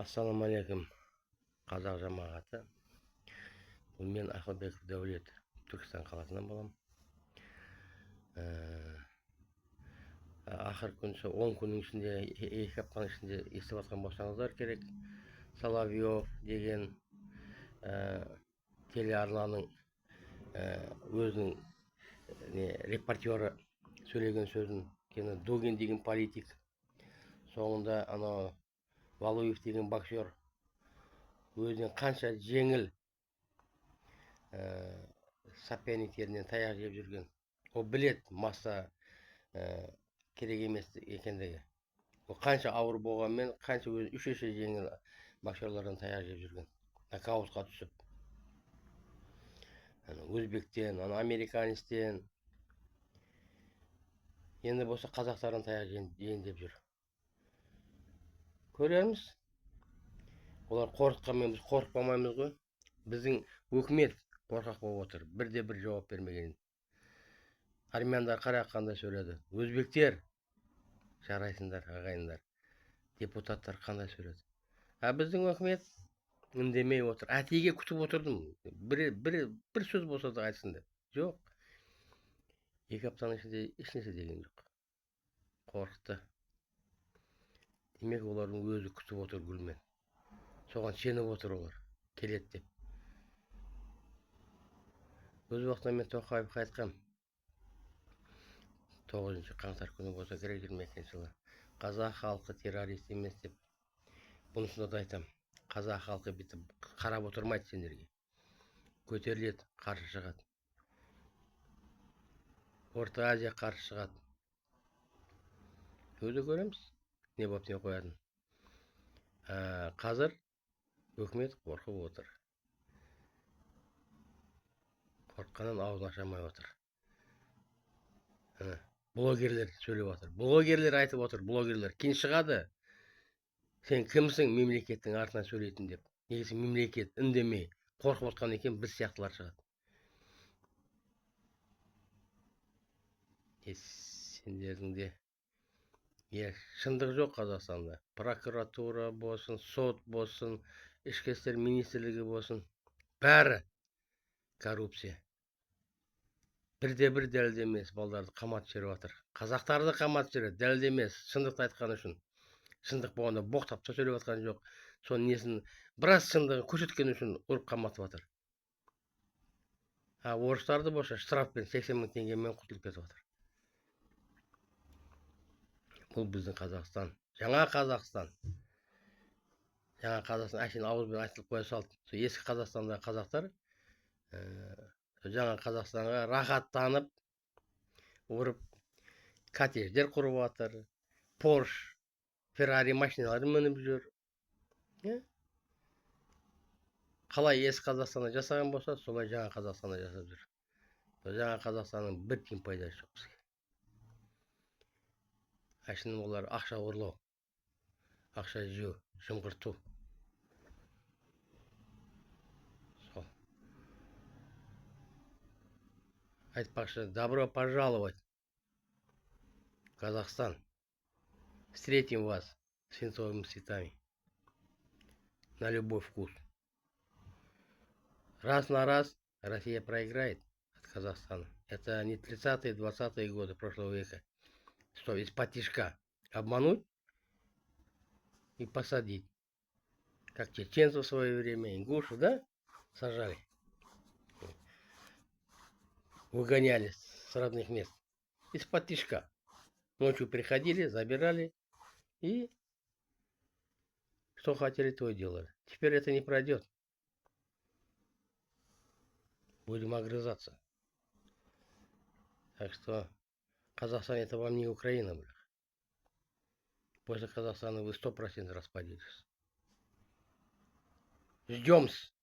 Ассалаумағалейкум, қазақ жамағаты. Бұл мен Ақылбеков Дәулет, Түркістан қаласынан болам. Ақыр күн, 10 күннің ішінде, 2 аптаның ішінде естіп жатқан болсаңыздар керек. Соловьев деген телеарнаның өзінің репортері сөйлеген сөзін, Дугин деген политик, соңында Валуев деген боксер өзінен қанша жеңіл соперниктерінен таяқ жеп жүрген. Ол білет масса керек емес екендігі. Ол қанша ауыр болғанмен, қанша өзі үш есе жеңіл боксерлардан таяқ жеп жүрген. Нокаутқа түсіп. Өзбектен, американистен. Енді болса қазақтардан таяқ жейін деп жүр. Көрерміз. Олар қорқытқанмен біз қорықпамаймыз ғой. Біздің өкімет қорқақ болып отыр. Бірде-бір жауап бермеген. Армяндар қандай сөйледі. Өзбектер жарайсыңдар, ағайындар. Депутаттар қандай сөйледі. Біздің өкімет үндемей отыр. Әтейге күтіп отырдым. Бір сөз болса да айтсын деп. Жоқ. 2 аптаның ішінде ешнәрсе деген жоқ. Қорқытты. Демек олардың өзі күтіп отыр гүлмен. Соған сеніп отыр олар. Келеді деп. Өз уақытында мен Тоқаевқа айтқам. 9 қаңтар күні болса керек 22 жылы. Қазақ халқы террорист емес деп. Бұнысында да айтам. Қазақ халқы бітіп қарап отырмайды сендерге. Көтеріледі, қарсы шығады. Орта Азия қарсы шығады. Өзі көреміз. Не болып не қоятын. Қазір өкімет қорқып отыр. Қорққаннан аузын ашамай отыр. Блогерлер сөйлеп отыр. Блогерлер айтып отыр. Блогерлер кейін шығады. Сен кімсің мемлекеттің артынан сөйлейтін деп. Негізі мемлекет үндемей қорқып отқан екен, біз сияқтылар шығады. Сендердің де шындық жоқ Қазақстанда. Прокуратура болсын, сот болсын, ішкі істер министрлігі болсын, бәрі коррупция. Бірде-бір дәлелдемес балдарды қамат жүріп жатыр. Қазақтарды қамат жүреді, дәлелдемес, шындықты айтқан үшін. Шындық болғанда боқтапта сөйлеп жатқан жоқ. Соның несін біраз шындығын көрсеткен үшін ұрып қаматып жатыр. Орыстарды болса штрафпен 80 000 теңгемен құтылып кетіп жатыр. Бұл біздің Қазақстан. Жаңа Қазақстан. Жаңа Қазақстан әшейін ауызбен айтылып қоя салды. Ескі Қазақстанда қазақтар жаңа Қазақстанға рахаттанып, ұрып, коттедждер құрып жатыр. Порш, Феррари машиналарын мініп жүр. Қалай ескі Қазақстанда жасаған болса, солай жаңа Қазақстанда жасап жүр. Жаңа Қазақстанның бір тиын пайдасы жоқ бізге. Әшейін олар ақша ұрлау, ақша жеу, жымқырту. Сол. Айтпақшы, добро пожаловать в Казахстан. Встретим вас свинцовыми цветами. На любой вкус. Раз на раз Россия проиграет от Казахстана. Это не 30-е, 20-е годы прошлого века. Что, из-под тишка обмануть и посадить. Как чеченцев в свое время, ингушев, да? Сажали. Выгоняли с родных мест. Из-под тишка. Ночью приходили, забирали и что хотели, то и делали. Теперь это не пройдет. Будем огрызаться. Так что Казахстан это вам не Украина, бля. После Казахстана вы 100% распадетесь. Ждем-с.